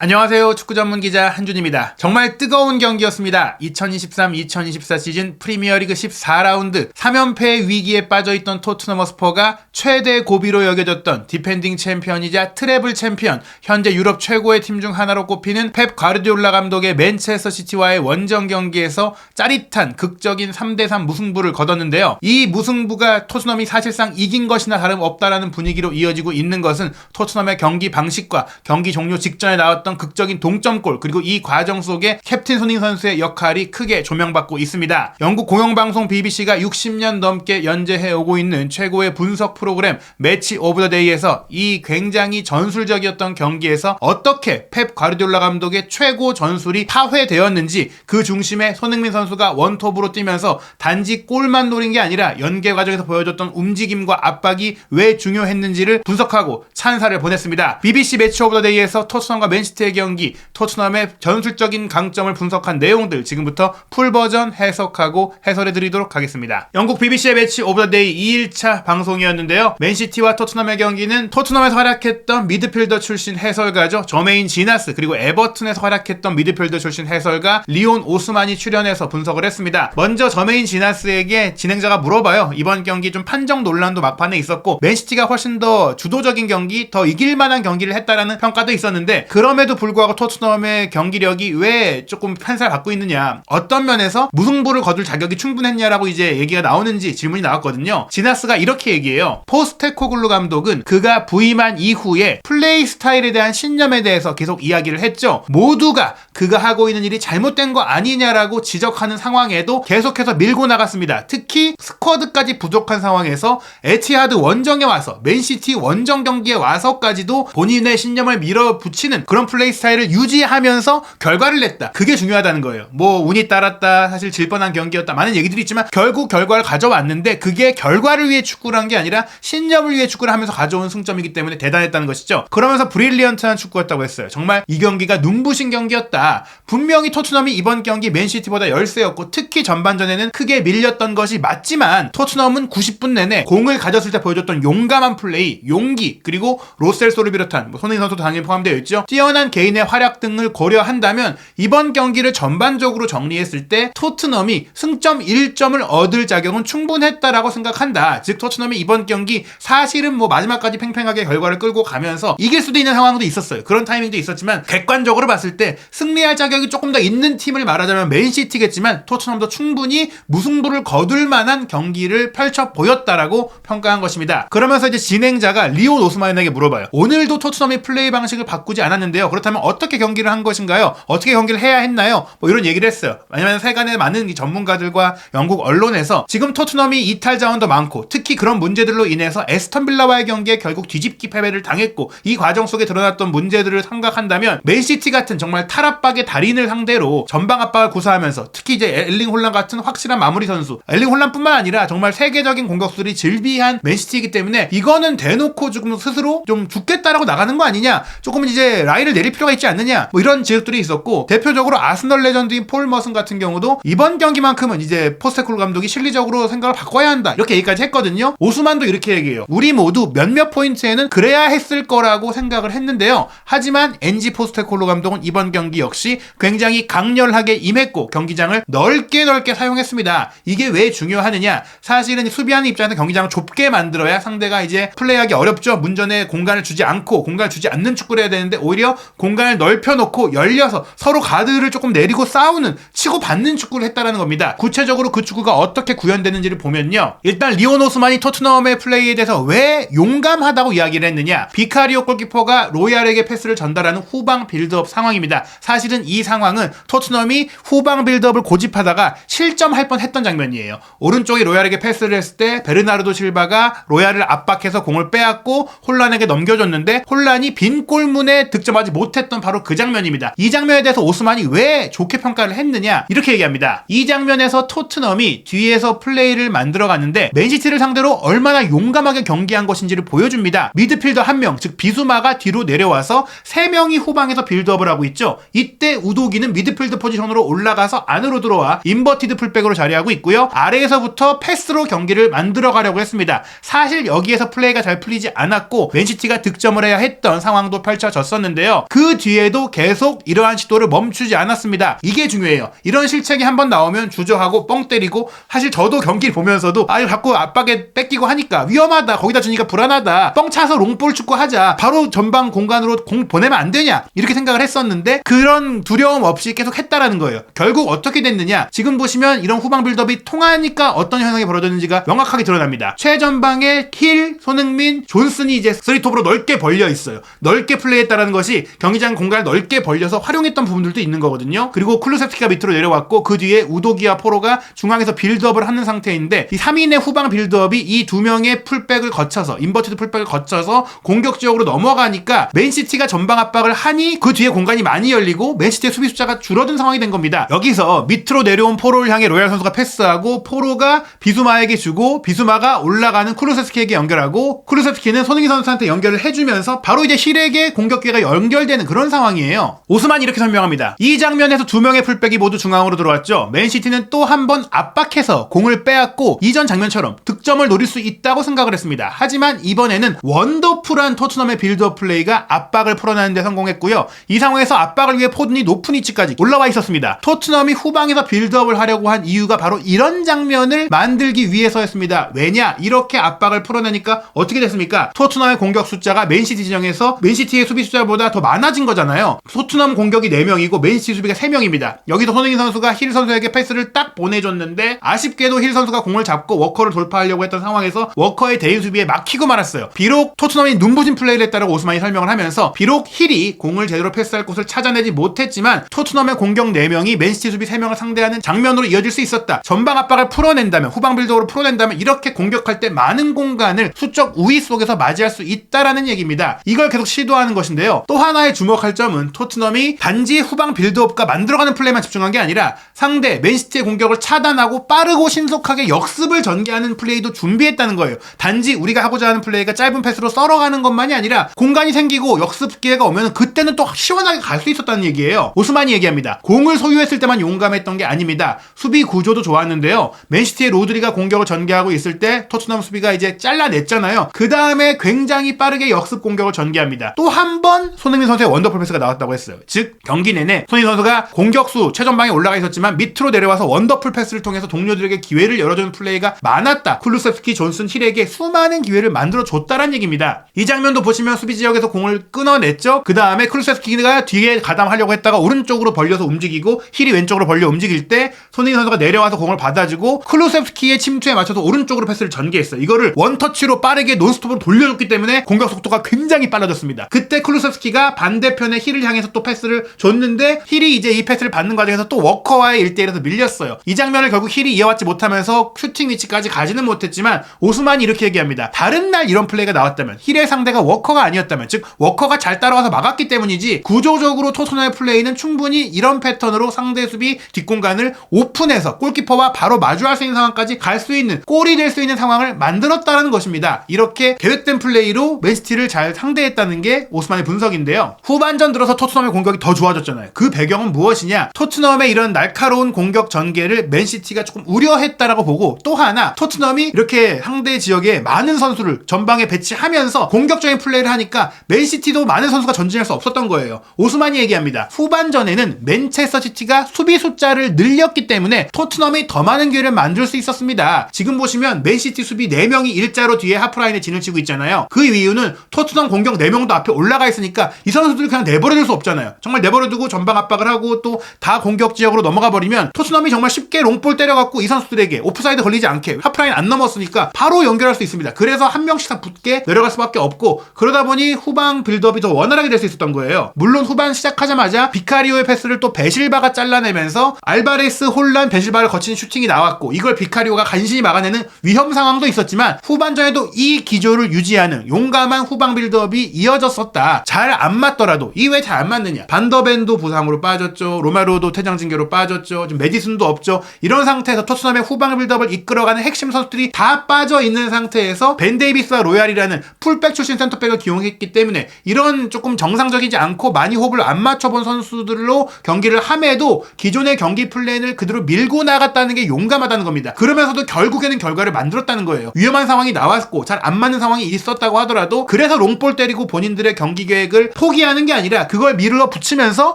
안녕하세요. 축구 전문 기자 한준입니다. 정말 뜨거운 경기였습니다. 2023-2024 시즌 프리미어리그 14라운드 3연패의 위기에 빠져있던 토트넘 허스퍼가 최대 고비로 여겨졌던 디펜딩 챔피언이자 트래블 챔피언, 현재 유럽 최고의 팀 중 하나로 꼽히는 펩 과르디올라 감독의 맨체스터 시티와의 원정 경기에서 짜릿한 극적인 3대3 무승부를 거뒀는데요. 이 무승부가 토트넘이 사실상 이긴 것이나 다름없다라는 분위기로 이어지고 있는 것은 토트넘의 경기 방식과 경기 종료 직전에 나왔던 극적인 동점골, 그리고 이 과정 속에 캡틴 손흥민 선수의 역할이 크게 조명받고 있습니다. 영국 공영방송 BBC가 60년 넘게 연재해오고 있는 최고의 분석 프로그램 매치 오브 더 데이에서 이 굉장히 전술적이었던 경기에서 어떻게 펩 과르디올라 감독의 최고 전술이 파회되었는지, 그 중심에 손흥민 선수가 원톱으로 뛰면서 단지 골만 노린 게 아니라 연계 과정에서 보여줬던 움직임과 압박이 왜 중요했는지를 분석하고 찬사를 보냈습니다. BBC 매치 오브 더 데이에서 토트넘과 맨시티의 경기, 토트넘의 전술적인 강점을 분석한 내용들 지금부터 풀버전 해석하고 해설해드리도록 하겠습니다. 영국 BBC의 매치 오브 더 데이 2일차 방송이었는데요. 맨시티와 토트넘의 경기는 토트넘에서 활약했던 미드필더 출신 해설가죠. 저메인 지나스, 그리고 에버튼에서 활약했던 미드필더 출신 해설가 리온 오스만이 출연해서 분석을 했습니다. 먼저 저메인 지나스에게 진행자가 물어봐요. 이번 경기 좀 판정 논란도 막판에 있었고 맨시티가 훨씬 더 주도적인 경기, 더 이길만한 경기를 했다라는 평가도 있었는데, 그럼에도 불구하고 토트넘의 경기력이 왜 조금 판사를 받고 있느냐, 어떤 면에서 무승부를 거둘 자격이 충분했냐라고 이제 얘기가 나오는지 질문이 나왔거든요. 지나스가 이렇게 얘기해요. 포스테코글루 감독은 그가 부임한 이후에 플레이 스타일에 대한 신념에 대해서 계속 이야기를 했죠. 모두가 그가 하고 있는 일이 잘못된 거 아니냐라고 지적하는 상황에도 계속해서 밀고 나갔습니다. 특히 스쿼드까지 부족한 상황에서 에티하드 원정에 와서, 맨시티 원정 경기에 와서까지도 본인의 신념을 밀어붙이는 그런 플레이 스타일을 유지하면서 결과를 냈다. 그게 중요하다는 거예요. 뭐 운이 따랐다, 사실 질 뻔한 경기였다, 많은 얘기들이 있지만 결국 결과를 가져왔는데 그게 결과를 위해 축구를 한 게 아니라 신념을 위해 축구를 하면서 가져온 승점이기 때문에 대단했다는 것이죠. 그러면서 브릴리언트한 축구였다고 했어요. 정말 이 경기가 눈부신 경기였다. 분명히 토트넘이 이번 경기 맨시티보다 열세였고 특히 전반전에는 크게 밀렸던 것이 맞지만 토트넘은 90분 내내 공을 가졌을 때 보여줬던 용감한 플레이, 용기, 그리고 로셀소를 비롯한 손흥민 선수도 당연히 포함되어 있죠. 뛰어난 개인의 활약 등을 고려한다면 이번 경기를 전반적으로 정리했을 때 토트넘이 승점 1점을 얻을 자격은 충분했다라고 생각한다. 즉 토트넘이 이번 경기 사실은 마지막까지 팽팽하게 결과를 끌고 가면서 이길 수도 있는 상황도 있었어요. 그런 타이밍도 있었지만 객관적으로 봤을 때 승리할 자격이 조금 더 있는 팀을 말하자면 맨시티겠지만 토트넘도 충분히 무승부를 거둘 만한 경기를 펼쳐 보였다라고 평가한 것입니다. 그러면서 이제 진행자가 리온 오스만에게 물어봐요. 오늘도 토트넘이 플레이 방식을 바꾸지 않았는데요. 그렇다면 어떻게 경기를 한 것인가요? 어떻게 경기를 해야 했나요? 이런 얘기를 했어요. 왜냐면 세간의 많은 전문가들과 영국 언론에서 지금 토트넘이 이탈 자원도 많고 특히 그런 문제들로 인해서 에스턴 빌라와의 경기에 결국 뒤집기 패배를 당했고 이 과정 속에 드러났던 문제들을 생각한다면 맨시티 같은 정말 탈압박의 달인을 상대로 전방 압박을 구사하면서 특히 이제 엘링 홀란 같은 확실한 마무리 선수, 엘링 홀란뿐만 아니라 정말 세계적인 공격수들이 즐비한 맨시티이기 때문에 이거는 대놓고 조금 스스로 좀 죽겠다라고 나가는 거 아니냐, 조금 이제 라인을 내릴 필요가 있지 않느냐, 이런 지적들이 있었고, 대표적으로 아스널 레전드인 폴 머슨 같은 경우도 이번 경기만큼은 이제 포스테코글루 감독이 실리적으로 생각을 바꿔야 한다, 이렇게 얘기까지 했거든요. 오스만도 이렇게 얘기해요. 우리 모두 몇몇 포인트에는 그래야 했을 거라고 생각을 했는데요. 하지만 엔지 포스테코글루 감독은 이번 경기 역시 굉장히 강렬하게 임했고 경기장을 넓게 사용했습니다. 이게 왜 중요하느냐, 사실은 수비하는 입장에서 경기장을 좁게 만들어야 상대가 이제 플레이하기 어렵죠. 문전에 공간을 주지 않고 공간을 주지 않는 축구를 해야 되는데 오히려 공간을 넓혀놓고 열려서 서로 가드를 조금 내리고 싸우는, 치고받는 축구를 했다라는 겁니다. 구체적으로 그 축구가 어떻게 구현되는지를 보면요. 일단 리온 오스만이 토트넘의 플레이에 대해서 왜 용감하다고 이야기를 했느냐, 비카리오 골키퍼가 로얄에게 패스를 전달하는 후방 빌드업 상황입니다. 사실은 이 상황은 토트넘이 후방 빌드업을 고집하다가 실점할 뻔했던 장면이에요. 오른쪽에 로얄에게 패스를 했을 때 베르나르도 실바가 로얄을 압박해서 공을 빼앗고 홀란에게 넘겨줬는데 홀란이 빈 골문에 득점하지 못했던 바로 그 장면입니다. 이 장면에 대해서 오스만이 왜 좋게 평가를 했느냐, 이렇게 얘기합니다. 이 장면에서 토트넘이 뒤에서 플레이를 만들어갔는데 맨시티를 상대로 얼마나 용감하게 경기한 것인지를 보여줍니다. 미드필더 1명, 즉 비수마가 뒤로 내려와서 3명이 후방에서 빌드업을 하고 있죠. 이때 우도기는 미드필드 포지션으로 올라가서 안으로 들어와 인버티드 풀백으로 자리하고 있고요. 아래에서부터 패스로 경기를 만들어가려고 했습니다. 사실 여기에서 플레이가 잘 풀리지 않았고 맨시티가 득점을 해야 했던 상황도 펼쳐졌었는데요. 그 뒤에도 계속 이러한 시도를 멈추지 않았습니다. 이게 중요해요. 이런 실책이 한번 나오면 주저하고 뻥 때리고, 사실 저도 경기를 보면서도 자꾸 압박에 뺏기고 하니까 위험하다, 거기다 주니까 불안하다, 뻥 차서 롱볼 축구 하자, 바로 전방 공간으로 공 보내면 안 되냐, 이렇게 생각을 했었는데 그런 두려움 없이 계속 했다라는 거예요. 결국 어떻게 됐느냐, 지금 보시면 이런 후방 빌드업이 통하니까 어떤 현상이 벌어졌는지가 명확하게 드러납니다. 최전방에 힐, 손흥민, 존슨이 이제 3톱으로 넓게 벌려 있어요. 넓게 플레이했다라는 것이 경기장 공간을 넓게 벌려서 활용했던 부분들도 있는 거거든요. 그리고 쿨루셉스키가 밑으로 내려왔고, 그 뒤에 우도기와 포로가 중앙에서 빌드업을 하는 상태인데, 이 3인의 후방 빌드업이 이 두 명의 풀백을 거쳐서, 인버티드 풀백을 거쳐서 공격 지역으로 넘어가니까 맨시티가 전방 압박을 하니 그 뒤에 공간이 많이 열리고 맨시티의 수비 숫자가 줄어든 상황이 된 겁니다. 여기서 밑으로 내려온 포로를 향해 로얄 선수가 패스하고, 포로가 비수마에게 주고, 비수마가 올라가는 쿨루셉스키에게 연결하고, 쿨루셉스키는 손흥민 선수한테 연결을 해주면서 바로 이제 힐에게 공격 기회가 연결되는 그런 상황이에요. 오스만이 이렇게 설명합니다. 이 장면에서 두 명의 풀백이 모두 중앙으로 들어왔죠. 맨시티는 또 한 번 압박해서 공을 빼앗고 이전 장면처럼 득점을 노릴 수 있다고 생각을 했습니다. 하지만 이번에는 원더풀한 토트넘의 빌드업 플레이가 압박을 풀어내는 데 성공했고요. 이 상황에서 압박을 위해 포든이 높은 위치까지 올라와 있었습니다. 토트넘이 후방에서 빌드업을 하려고 한 이유가 바로 이런 장면을 만들기 위해서였습니다. 왜냐? 이렇게 압박을 풀어내니까 어떻게 됐습니까? 토트넘의 공격 숫자가 맨시티 진영에서 맨시티의 수비 숫자보다 더 많아진 거잖아요. 토트넘 공격이 4명이고 맨시티 수비가 3명입니다. 여기서 손흥민 선수가 힐 선수에게 패스를 딱 보내줬는데, 아쉽게도 힐 선수가 공을 잡고 워커를 돌파하려고 했던 상황에서 워커의 대인 수비에 막히고 말았어요. 비록 토트넘이 눈부신 플레이를 했다라고 오스만이 설명을 하면서, 비록 힐이 공을 제대로 패스할 곳을 찾아내지 못했지만 토트넘의 공격 4명이 맨시티 수비 3명을 상대하는 장면으로 이어질 수 있었다. 전방 압박을 풀어낸다면, 후방 빌드업으로 풀어낸다면 이렇게 공격할 때 많은 공간을 수적 우위 속에서 맞이할 수 있다라는 얘기입니다. 이걸 계속 시도하는 것인데요. 또 하나의 주목할 점은 토트넘이 단지 후방 빌드업과 만들어가는 플레이만 집중한 게 아니라 상대 맨시티의 공격을 차단하고 빠르고 신속하게 역습을 전개하는 플레이도 준비했다는 거예요. 단지 우리가 하고자 하는 플레이가 짧은 패스로 썰어가는 것만이 아니라 공간이 생기고 역습 기회가 오면 그때는 또 시원하게 갈 수 있었다는 얘기예요. 오스만이 얘기합니다. 공을 소유했을 때만 용감했던 게 아닙니다. 수비 구조도 좋았는데요. 맨시티의 로드리가 공격을 전개하고 있을 때 토트넘 수비가 이제 잘라냈잖아요. 그 다음에 굉장히 빠르게 역습 공격을 전개합니다. 또 한 번 손흥민 선수의 원더풀 패스가 나왔다고 했어요. 즉 경기 내내 손흥민 선수가 공격수 최전방에 올라가 있었지만 밑으로 내려와서 원더풀 패스를 통해서 동료들에게 기회를 열어주는 플레이가 많았다. 쿨루셉스키, 존슨, 힐에게 수많은 기회를 만들어줬다란 얘기입니다. 이 장면도 보시면 수비 지역에서 공을 끊어냈죠. 그 다음에 쿨루셉스키가 뒤에 가담하려고 했다가 오른쪽으로 벌려서 움직이고, 힐이 왼쪽으로 벌려 움직일 때 손흥민 선수가 내려와서 공을 받아주고 쿨루셉스키의 침투에 맞춰서 오른쪽으로 패스를 전개했어요. 이거를 원터치로 빠르게 논스톱으로 돌려줬기 때문에 공격 속도가 굉장히 빨라졌습니다. 그때 쿨루셉스키가 반대편에 힐을 향해서 또 패스를 줬는데, 힐이 이제 이 패스를 받는 과정에서 또 워커와의 1대1에서 밀렸어요. 이 장면을 결국 힐이 이어받지 못하면서 슈팅 위치까지 가지는 못했지만 오스만이 이렇게 얘기합니다. 다른 날 이런 플레이가 나왔다면, 힐의 상대가 워커가 아니었다면, 즉 워커가 잘 따라와서 막았기 때문이지, 구조적으로 토트넘의 플레이는 충분히 이런 패턴으로 상대 수비 뒷공간을 오픈해서 골키퍼와 바로 마주할 수 있는 상황까지 갈 수 있는, 골이 될 수 있는 상황을 만들었다는 것입니다. 이렇게 계획된 플레이로 맨시티를 잘 상대했다는 게 오스만의 분석인데요. 후반전 들어서 토트넘의 공격이 더 좋아졌잖아요. 그 배경은 무엇이냐? 토트넘의 이런 날카로운 공격 전개를 맨시티가 조금 우려했다라고 보고, 또 하나 토트넘이 이렇게 상대 지역에 많은 선수를 전방에 배치하면서 공격적인 플레이를 하니까 맨시티도 많은 선수가 전진할 수 없었던 거예요. 오스만이 얘기합니다. 후반전에는 맨체스터 시티가 수비 숫자를 늘렸기 때문에 토트넘이 더 많은 기회를 만들 수 있었습니다. 지금 보시면 맨시티 수비 4명이 일자로 뒤에 하프라인에 진을 치고 있잖아요. 그 이유는 토트넘 공격 4명도 앞에 올라가 있으니까 이 선수들을 그냥 내버려둘 수 없잖아요. 정말 내버려두고 전방 압박을 하고 또 다 공격 지역으로 넘어가 버리면 토트넘이 정말 쉽게 롱볼 때려갖고 이 선수들에게 오프사이드 걸리지 않게, 하프라인 안 넘었으니까 바로 연결할 수 있습니다. 그래서 한 명씩 다 붙게 내려갈 수밖에 없고, 그러다 보니 후방 빌드업이 더 원활하게 될 수 있었던 거예요. 물론 후반 시작하자마자 비카리오의 패스를 또 베실바가 잘라내면서 알바레스, 홀란, 베실바를 거친 슈팅이 나왔고, 이걸 비카리오가 간신히 막아내는 위험 상황도 있었지만 후반전에도 이 기조를 유지하는 용감한 후방 빌드업이 이어졌었다. 잘 안 맞더라도, 이 왜 잘 안 맞느냐? 반더벤도 부상으로 빠졌죠. 로메로도 퇴장 징계로 빠졌죠. 지금 메디슨도 없죠. 이런 상태에서 토트넘의 후방 빌드업을 이끌어가는 핵심 선수들이 다 빠져 있는 상태에서 벤 데이비스와 로얄이라는 풀백 출신 센터백을 기용했기 때문에 이런 조금 정상적이지 않고 많이 호흡을 안 맞춰본 선수들로 경기를 함에도 기존의 경기 플랜을 그대로 밀고 나갔다는 게 용감하다는 겁니다. 그러면서도 결국에는 결과를 만들었다는 거예요. 위험한 상황이 나왔고 잘 안 맞는 상황이 있었다고 하더라도, 그래서 롱볼 때리고 본인들의 경기 계획을 포기 포기하는 게 아니라 그걸 밀어 붙이면서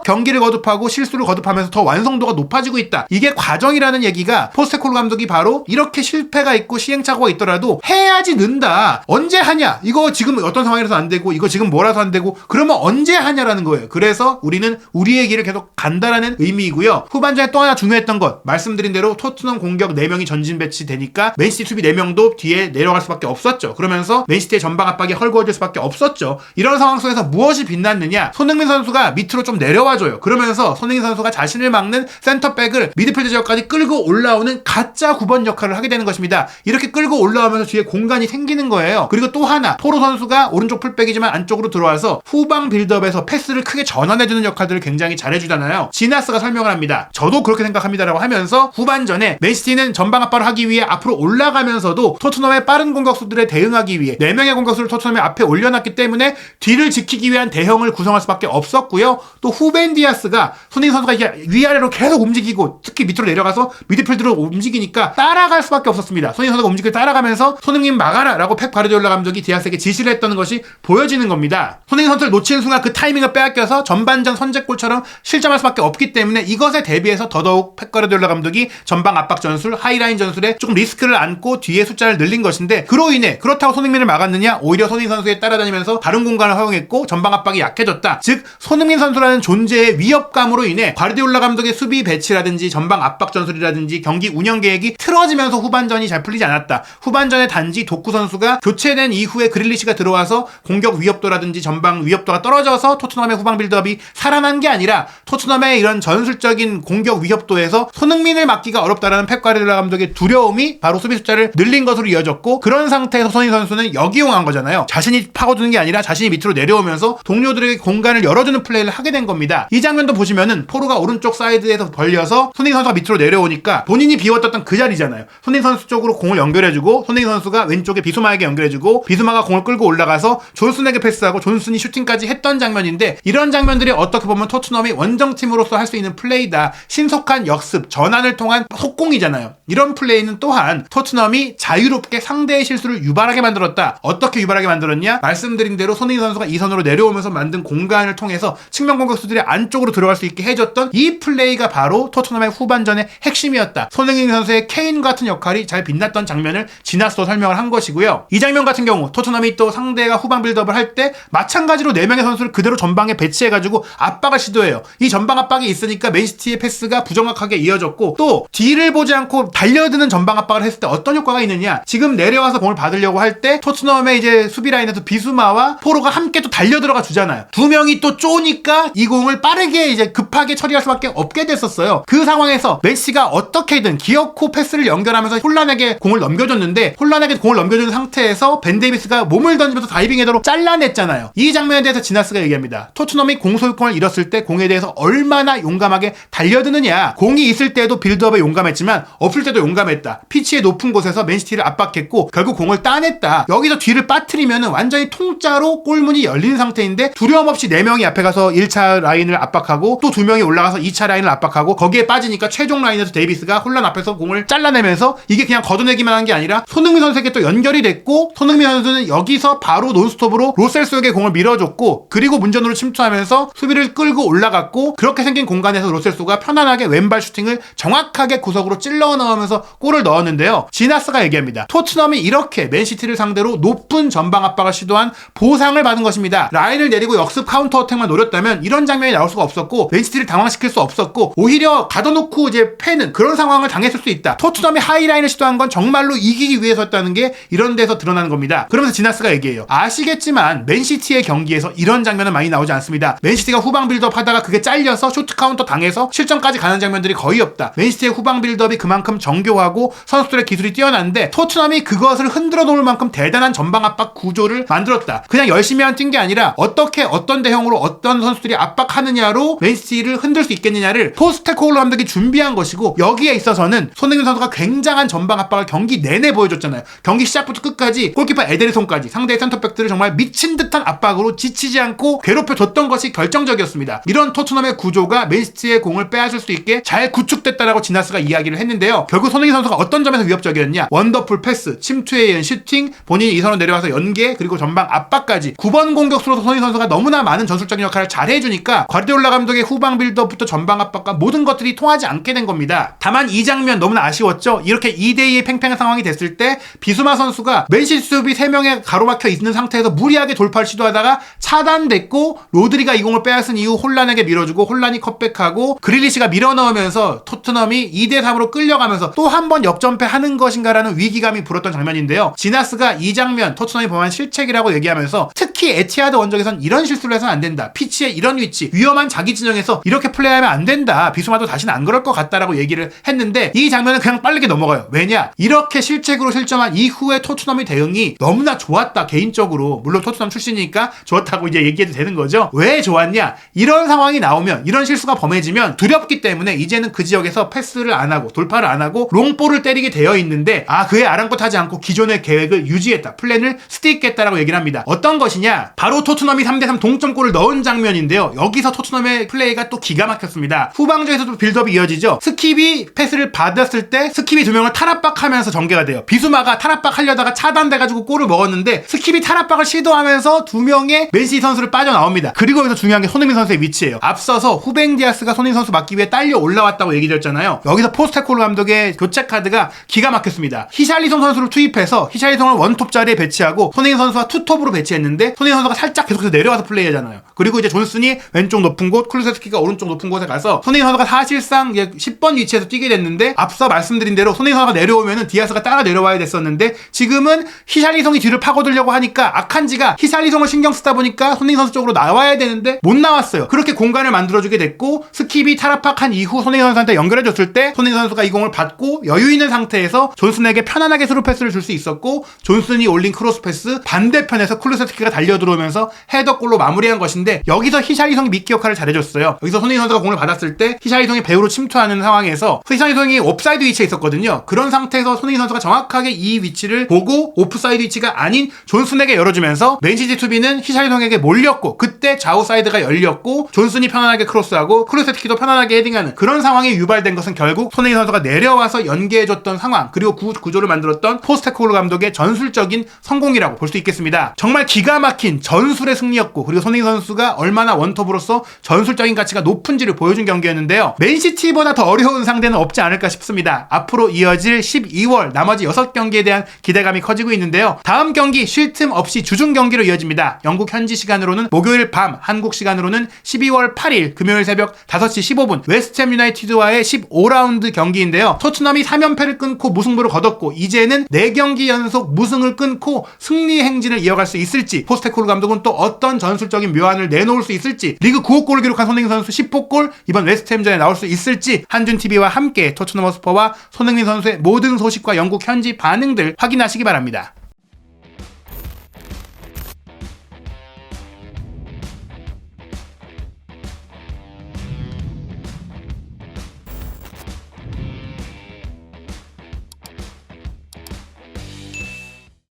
경기를 거듭하고 실수를 거듭하면서 더 완성도가 높아지고 있다. 이게 과정이라는 얘기가 포스테코글루 감독이 바로 이렇게 실패가 있고 시행착오가 있더라도 해야지 는다. 언제 하냐? 이거 지금 어떤 상황이라서 안 되고 이거 지금 뭐라서 안 되고 그러면 언제 하냐라는 거예요. 그래서 우리는 우리의 길을 계속 간다라는 의미이고요. 후반전에 또 하나 중요했던 것 말씀드린 대로 토트넘 공격 4명이 전진 배치되니까 맨시티 수비 4명도 뒤에 내려갈 수밖에 없었죠. 그러면서 맨시티의 전방 압박이 헐거워질 수밖에 없었죠. 이런 상황 속에서 무엇이 빛났느냐? 손흥민 선수가 밑으로 좀 내려와줘요. 그러면서 손흥민 선수가 자신을 막는 센터백을 미드필드 지역까지 끌고 올라오는 가짜 9번 역할을 하게 되는 것입니다. 이렇게 끌고 올라오면서 뒤에 공간이 생기는 거예요. 그리고 또 하나 포로 선수가 오른쪽 풀백이지만 안쪽으로 들어와서 후방 빌드업에서 패스를 크게 전환해주는 역할들을 굉장히 잘해주잖아요. 지나스가 설명을 합니다. 저도 그렇게 생각합니다라고 하면서 후반전에 맨시티는 전방 압박을 하기 위해 앞으로 올라가면서도 토트넘의 빠른 공격수들에 대응하기 위해 4명의 공격수를 토트넘의 앞에 올려놨기 때문에 뒤를 지키기 위한 대형을 구성할 수밖에 없었고요. 또 후벤 디아스가 손흥민 선수가 이게 위아래로 계속 움직이고 특히 밑으로 내려가서 미드필드로 움직이니까 따라갈 수밖에 없었습니다. 손흥민 선수가 움직이고 따라가면서 손흥민 막아라 라고 펩 가르디올라 감독이 디아스에게 지시를 했던 것이 보여지는 겁니다. 손흥민 선수를 놓치는 순간 그 타이밍을 빼앗겨서 전반전 선제골처럼 실점할 수밖에 없기 때문에 이것에 대비해서 더더욱 펩 가르디올라 감독이 전방 압박 전술, 하이라인 전술에 조금 리스크를 안고 뒤에 숫자를 늘린 것인데 그로 인해 그렇다고 손흥민을 막았느냐? 오히려 손흥민 선수에 따라다니면서 다른 공간을 허용했고 전방 압박이 약해졌다. 즉 손흥민 선수라는 존재의 위협감으로 인해 가르디올라 감독의 수비 배치라든지 전방 압박 전술이라든지 경기 운영 계획이 틀어지면서 후반전이 잘 풀리지 않았다. 후반전에 단지 도쿠 선수가 교체된 이후에 그릴리시가 들어와서 공격 위협도라든지 전방 위협도가 떨어져서 토트넘의 후방 빌드업이 살아난 게 아니라 토트넘의 이런 전술적인 공격 위협도에서 손흥민을 막기가 어렵다라는 펩 가르디올라 감독의 두려움이 바로 수비 숫자를 늘린 것으로 이어졌고 그런 상태에서 손흥민 선수는 역이용한 거잖아요. 자신이 파고드는 게 아니라 자신이 밑으로 내려오면서 동료들에게 공간을 열어주는 플레이를 하게 된 겁니다. 이 장면도 보시면은 포로가 오른쪽 사이드에서 벌려서 손흥민 선수가 밑으로 내려오니까 본인이 비웠던 그 자리잖아요. 손흥민 선수 쪽으로 공을 연결해주고 손흥민 선수가 왼쪽에 비수마에게 연결해주고 비수마가 공을 끌고 올라가서 존슨에게 패스하고 존슨이 슈팅까지 했던 장면인데 이런 장면들이 어떻게 보면 토트넘이 원정팀으로서 할 수 있는 플레이다. 신속한 역습, 전환을 통한 속공이잖아요. 이런 플레이는 또한 토트넘이 자유롭게 상대의 실수를 유발하게 만들었다. 어떻게 유발하게 만들었냐? 말씀드린 대로 손흥민 선수가 이 선으로 내려오면서 만든 공간을 통해서 측면 공격수들이 안쪽으로 들어갈 수 있게 해줬던 이 플레이가 바로 토트넘의 후반전의 핵심이었다. 손흥민 선수의 케인 같은 역할이 잘 빛났던 장면을 지나스도 설명을 한 것이고요. 이 장면 같은 경우 토트넘이 또 상대가 후방 빌드업을 할 때 마찬가지로 4명의 선수를 그대로 전방에 배치해가지고 압박을 시도해요. 이 전방 압박이 있으니까 맨시티의 패스가 부정확하게 이어졌고 또 뒤를 보지 않고 달려드는 전방 압박을 했을 때 어떤 효과가 있느냐? 지금 내려와서 공을 받으려고 할 때 토트넘의 이제 수비 라인에서 비수마와 포로가 함께 또 달려 들어가 주잖아요. 2명이 또 쪼니까 이 공을 빠르게 이제 급하게 처리할 수밖에 없게 됐었어요. 그 상황에서 메시가 어떻게든 기어코 패스를 연결하면서 홀란에게 공을 넘겨줬는데 홀란에게 공을 넘겨준 상태에서 벤 데이비스가 몸을 던지면서 다이빙 헤더로 잘라냈잖아요. 이 장면에 대해서 지나스가 얘기합니다. 토트넘이 공소유권을 잃었을 때 공에 대해서 얼마나 용감하게 달려드느냐. 공이 있을 때도 빌드업에 용감했지만 없을 때도 용감했다. 피치의 높은 곳에서 맨시티를 압박했고 결국 공을 따냈다. 여기서 뒤를 빠뜨리면 완전히 통짜로 골문이 열린 상태인데 두려움 없이 4명이 앞에 가서 1차 라인을 압박하고 또 2명이 올라가서 2차 라인을 압박하고 거기에 빠지니까 최종 라인에서 데이비스가 홀란 앞에서 공을 잘라내면서 이게 그냥 걷어내기만 한 게 아니라 손흥민 선수에게 또 연결이 됐고 손흥민 선수는 여기서 바로 논스톱으로 로셀소에게 공을 밀어줬고 그리고 문전으로 침투하면서 수비를 끌고 올라갔고 그렇게 생긴 공간에서 로셀소가 편안하게 왼발 슈팅을 정확하게 구석으로 찔러 넣으면서 골을 넣었는데요. 지나스가 얘기합니다. 토트넘이 이렇게 맨시티를 상대로 높은 전방 압박을 시도한 보상을 받은 것입니다. 라인을 내리고 역습 카운터 어택만 노렸다면 이런 장면이 나올 수가 없었고 맨시티를 당황시킬 수 없었고 오히려 가둬놓고 이제 패는 그런 상황을 당했을 수 있다. 토트넘이 하이라인을 시도한 건 정말로 이기기 위해서였다는 게 이런 데서 드러나는 겁니다. 그러면서 지나스가 얘기해요. 아시겠지만 맨시티의 경기에서 이런 장면은 많이 나오지 않습니다. 맨시티가 후방 빌드업 하다가 그게 잘려서 쇼트 카운터 당해서 실점까지 가는 장면들이 거의 없다. 맨시티의 후방 빌드업이 그만큼 정교하고 선수들의 기술이 뛰어난데 토트넘이 그것을 흔들어 놓을 만큼 대단한 전방 압박 구조를 만들었다. 그냥 열심히만 뛴 게 아니라 어떻게 어떤 대형으로 어떤 선수들이 압박하느냐로 맨시티를 흔들 수 있겠느냐를 포스테코글루 감독이 준비한 것이고 여기에 있어서는 손흥민 선수가 굉장한 전방 압박을 경기 내내 보여줬잖아요. 경기 시작부터 끝까지 골키퍼 에데르송까지 상대의 센터백들을 정말 미친 듯한 압박으로 지치지 않고 괴롭혀줬던 것이 결정적이었습니다. 이런 토트넘의 구조가 맨시티의 공을 빼앗을 수 있게 잘 구축됐다라고 지나스가 이야기를 했는데요. 결국 손흥민 선수가 어떤 점에서 위협적이었냐? 원더풀 패스, 침투에 의한 슈팅, 본인이 이선으로 내려와서 연계, 그리고 전방 압박까지 9번 공격수로서 손흥민 선수가 너무나 많은 전술적인 역할을 잘 해주니까 과르디올라 감독의 후방 빌드업부터 전방 압박과 모든 것들이 통하지 않게 된 겁니다. 다만 이 장면 너무나 아쉬웠죠. 이렇게 2대2의 팽팽한 상황이 됐을 때 비수마 선수가 맨시티 수비 3명에 가로막혀 있는 상태에서 무리하게 돌파를 시도하다가 차단됐고 로드리가 이 공을 빼앗은 이후 혼란에게 밀어주고 혼란이 컷백하고 그릴리시가 밀어넣으면서 토트넘이 2대3으로 끌려가면서 또 한 번 역전패하는 것인가라는 위기감이 불었던 장면인데요. 지나스가 이 장면 토트넘이 범한 실책이라고 얘기하면서 특히 에티하드 원정에선 이런 실수를 해서는 안 된다. 피치의 이런 위치, 위험한 자기 진영에서 이렇게 플레이하면 안 된다. 비수마도 다시는 안 그럴 것 같다라고 얘기를 했는데 이 장면은 그냥 빠르게 넘어가요. 왜냐? 이렇게 실책으로 실점한 이후에 토트넘의 대응이 너무나 좋았다. 개인적으로. 물론 토트넘 출신이니까 좋았다고 이제 얘기해도 되는 거죠. 왜 좋았냐? 이런 상황이 나오면 이런 실수가 범해지면 두렵기 때문에 이제는 그 지역에서 패스를 안 하고 돌파를 안 하고 롱볼을 때리게 되어 있는데 그에 아랑곳하지 않고 기존의 계획을 유지했다. 플랜을 스틱했다라고 얘기를 합니다. 어떤 것이냐? 바로 토트넘이 3대3 동점골을 넣은 장면인데요. 여기서 토트넘의 플레이가 또 기가 막혔습니다. 후방전에서도 빌드업이 이어지죠. 스킵이 패스를 받았을 때 스킵이 2명을 탈압박하면서 전개가 돼요. 비수마가 탈압박하려다가 차단돼가지고 골을 먹었는데 스킵이 탈압박을 시도하면서 2명의 맨시티 선수를 빠져나옵니다. 그리고 여기서 중요한 게 손흥민 선수의 위치예요. 앞서서 후뱅 디아스가 손흥민 선수 막기 위해 딸려 올라왔다고 얘기드렸잖아요. 여기서 포스테코글루 감독의 교체 카드가 기가 막혔습니다. 히샬리송 선수를 투입해서 히샬리송을 원톱 자리에 배치하고 손흥민 선수와 투톱으로 배치했는데 손흥민 선수가 살짝 계속해서 내려와서 플레이하잖아요. 그리고 이제 존슨이 왼쪽 높은 곳, 쿨루세스키가 오른쪽 높은 곳에 가서 손흥민 선수가 사실상 10번 위치에서 뛰게 됐는데 앞서 말씀드린 대로 손흥민 선수가 내려오면은 디아스가 따라 내려와야 됐었는데 지금은 히샬리송이 뒤를 파고들려고 하니까 아칸지가 히샬리송을 신경 쓰다 보니까 손흥민 선수 쪽으로 나와야 되는데 못 나왔어요. 그렇게 공간을 만들어주게 됐고 스킵이 탈압박한 이후 손흥민 선수한테 연결해줬을 때 손흥민 선수가 이 공을 받고 여유 있는 상태에서 존슨에게 편안하게 스루 패스를 줄 수 있었고 존슨이 올린 크로스 패스 반대편에서 쿨루세스키가 달려들어오면서 헤더골로 마무리한 것인데 여기서 히샬리송이 미끼 역할을 잘해줬어요. 여기서 손흥민 선수가 공을 받았을 때 히샬리송이 배우로 침투하는 상황에서 히샬리송이 옵사이드 위치에 있었거든요. 그런 상태에서 손흥민 선수가 정확하게 이 위치를 보고 오프사이드 위치가 아닌 존슨에게 열어주면서 맨시티 투비는 히샬리송에게 몰렸고 그때 좌우 사이드가 열렸고 존슨이 편안하게 크로스하고 쿨루세스키도 편안하게 헤딩하는 그런 상황이 유발된 것은 결국 손흥민 선수가 내려와서 연계해줬던 상황 그리고 구조를 만들었던 포스테코글루 감독의 전술적인 성공이라고 볼 수 있겠습니다. 정말 기가 막힌 전술의 승리였고 그리고 손흥민 선수가 얼마나 원톱으로서 전술적인 가치가 높은지를 보여준 경기였는데요. 맨시티보다 더 어려운 상대는 없지 않을까 싶습니다. 앞으로 이어질 12월 나머지 6경기에 대한 기대감이 커지고 있는데요. 다음 경기 쉴 틈 없이 주중 경기로 이어집니다. 영국 현지 시간으로는 목요일 밤, 한국 시간으로는 12월 8일 금요일 새벽 5시 15분 웨스트햄 유나이티드와의 15라운드 경기인데요. 토트넘이 3연패를 끊고 무승부를 거뒀고 이제는 4경기 연속 무승을 끊고 승리 행진을 이어갈 수 있을지 포스테코글루 감독은 또 어떤 전술적인 묘안을 내놓을 수 있을지 리그 9호 골을 기록한 손흥민 선수 10호 골 이번 웨스트햄전에 나올 수 있을지 한준TV와 함께 토트넘 허스퍼와 손흥민 선수의 모든 소식과 영국 현지 반응들 확인하시기 바랍니다.